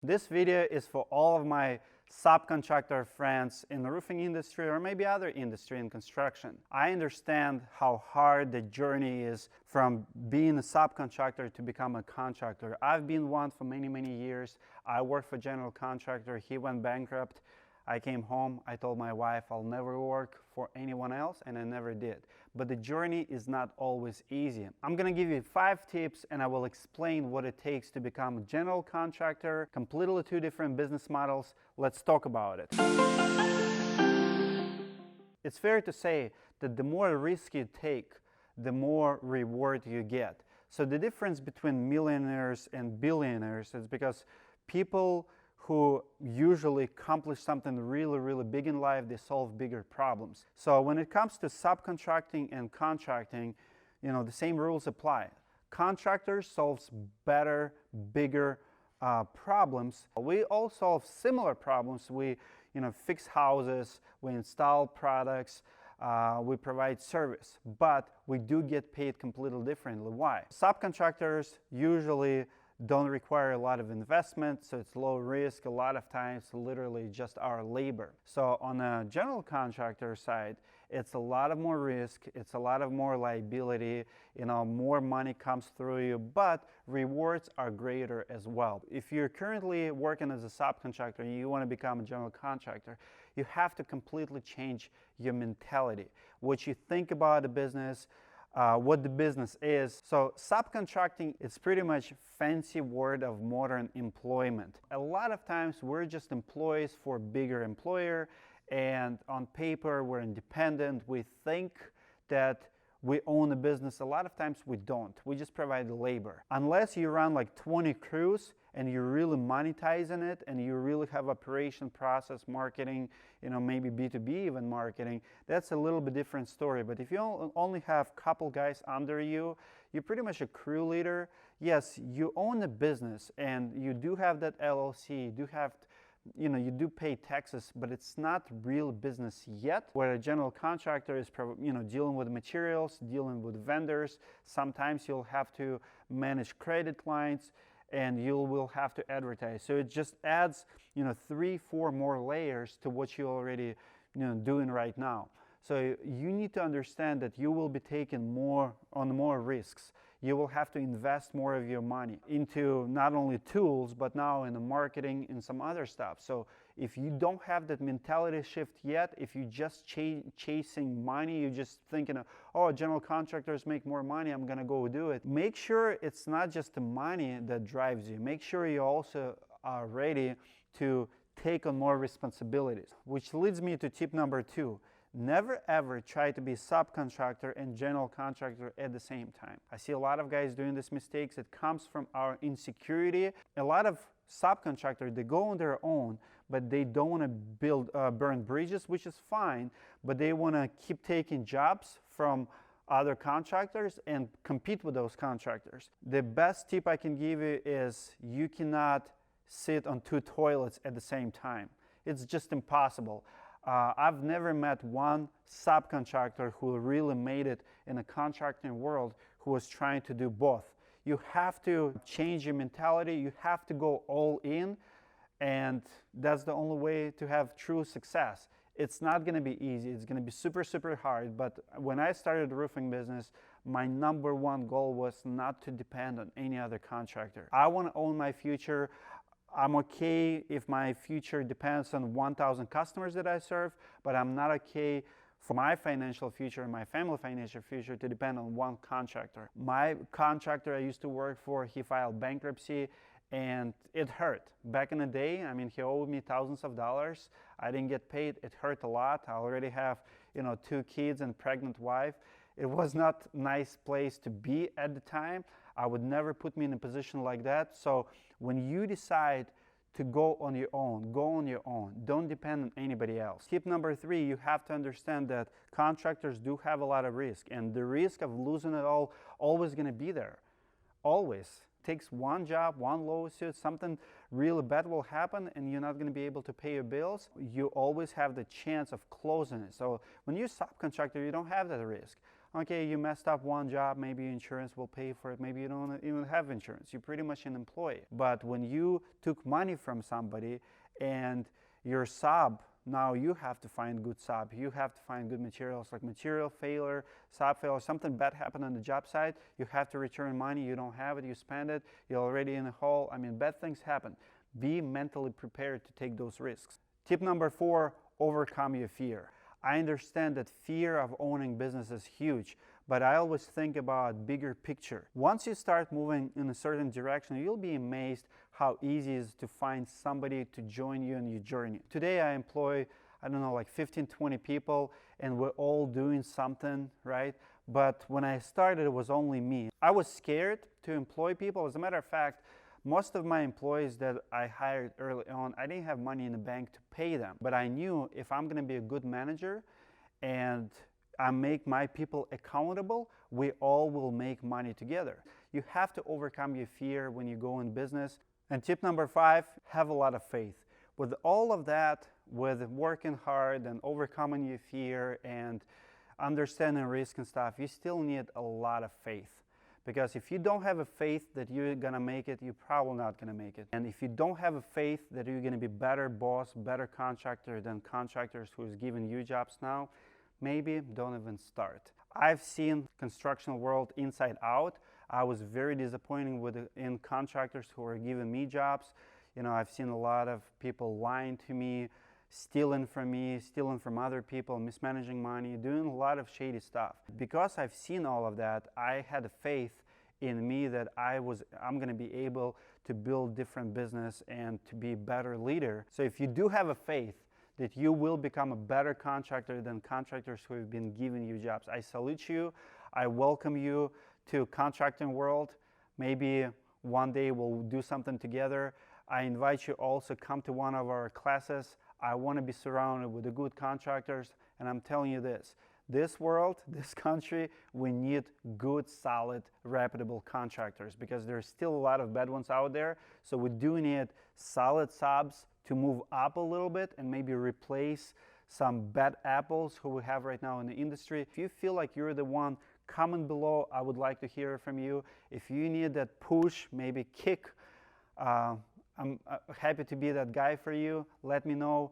This video is for all of my subcontractor friends in the roofing industry or maybe other industry in construction. I understand how hard the journey is from being a subcontractor to become a contractor. I've been one for many years. I worked for general contractor. He went bankrupt. I came home, I told my wife I'll never work for anyone else, and I never did. But the journey is not always easy. I'm gonna give you 5 tips and I will explain what it takes to become a general contractor. Completely 2 different business models. Let's talk about it. It's fair to say that the more risk you take, the more reward you get. So the difference between millionaires and billionaires is because people who usually accomplish something really big in life, they solve bigger problems. So when it comes to subcontracting and contracting, the same rules apply. Contractors solves better, bigger problems. We all solve similar problems. We fix houses, we install products, we provide service, but we do get paid completely differently. Why? Subcontractors usually don't require a lot of investment, so it's low risk. A lot of times literally just our labor. So on a general contractor side, it's a lot of more risk, it's a lot of more liability, more money comes through you, but rewards are greater as well. If you're currently working as a subcontractor and you want to become a general contractor, you have to completely change your mentality, what you think about the business, what the business is. So subcontracting is pretty much fancy word of modern employment. A lot of times we're just employees for a bigger employer, and on paper we're independent. We think that we own a business. A lot of times we don't. We just provide labor. Unless you run like 20 crews and you're really monetizing it and you really have operation, process, marketing, maybe B2B even marketing, that's a little bit different story. But if you only have a couple guys under you, you're pretty much a crew leader. Yes, you own a business and you do have that LLC, you do have you do pay taxes, but it's not real business yet. Where a general contractor is dealing with materials, dealing with vendors. Sometimes you'll have to manage credit lines and you will have to advertise. So it just adds 3-4 more layers to what you're already doing right now. So you need to understand that you will be taking more risks. You will have to invest more of your money into not only tools, but now in the marketing and some other stuff. So if you don't have that mentality shift yet, if you're just chasing money, you're just thinking, oh, general contractors make more money, I'm gonna go do it. Make sure it's not just the money that drives you. Make sure you also are ready to take on more responsibilities, which leads me to tip number 2. Never ever try to be subcontractor and general contractor at the same time. I see a lot of guys doing these mistakes. It comes from our insecurity. A lot of subcontractors, they go on their own, but they don't want to burn bridges, which is fine, but they want to keep taking jobs from other contractors and compete with those contractors. The best tip I can give you is you cannot sit on 2 toilets at the same time. It's just impossible. I've never met one subcontractor who really made it in a contracting world who was trying to do both. You have to change your mentality, you have to go all in, and that's the only way to have true success. It's not going to be easy, it's going to be super hard, but when I started the roofing business, my number 1 goal was not to depend on any other contractor. I want to own my future. I'm okay if my future depends on 1,000 customers that I serve, but I'm not okay for my financial future and my family financial future to depend on one contractor. My contractor I used to work for, he filed bankruptcy and it hurt. Back in the day, he owed me thousands of dollars. I didn't get paid. It hurt a lot. I already have, 2 kids and pregnant wife. It was not a nice place to be at the time. I would never put me in a position like that. So when you decide to go on your own, go on your own. Don't depend on anybody else. Tip number 3, you have to understand that contractors do have a lot of risk, and the risk of losing it all always going to be there. Always. It takes one job, one lawsuit, something really bad will happen and you're not going to be able to pay your bills. You always have the chance of closing it. So when you're a subcontractor, you don't have that risk. Okay, you messed up one job, maybe insurance will pay for it, maybe you don't even have insurance. You're pretty much an employee. But when you took money from somebody and your sub, now you have to find good sub, you have to find good materials, like material failure, sub failure, something bad happened on the job site, you have to return money, you don't have it, you spend it, you're already in a hole. I mean, bad things happen. Be mentally prepared to take those risks. Tip number 4, overcome your fear. I understand that fear of owning business is huge, but I always think about bigger picture. Once you start moving in a certain direction, you'll be amazed how easy it is to find somebody to join you on your journey. Today I employ, I don't know, like 15, 20 people, and we're all doing something, right? But when I started, it was only me. I was scared to employ people. As a matter of fact, most of my employees that I hired early on, I didn't have money in the bank to pay them. But I knew if I'm gonna be a good manager and I make my people accountable, we all will make money together. You have to overcome your fear when you go in business. And tip number 5, have a lot of faith. With all of that, with working hard and overcoming your fear and understanding risk and stuff, you still need a lot of faith. Because if you don't have a faith that you're gonna make it, you're probably not gonna make it. And if you don't have a faith that you're gonna be better boss, better contractor than contractors who's giving you jobs now, maybe don't even start. I've seen construction world inside out. I was very disappointed in contractors who are giving me jobs. You know, I've seen a lot of people lying to me, stealing from other people, mismanaging money, doing a lot of shady stuff. Because I've seen all of that, I had a faith in me that I'm gonna be able to build different business and to be a better leader. So if you do have a faith that you will become a better contractor than contractors who have been giving you jobs, I salute you. I welcome you to contracting world. Maybe one day we'll do something together. I invite you also come to one of our classes. I want to be surrounded with the good contractors, and I'm telling you this world, this country, we need good, solid, reputable contractors because there's still a lot of bad ones out there. So we do need solid subs to move up a little bit and maybe replace some bad apples who we have right now in the industry. If you feel like you're the one, comment below. I would like to hear from you. If you need that push, maybe kick, I'm happy to be that guy for you. Let me know.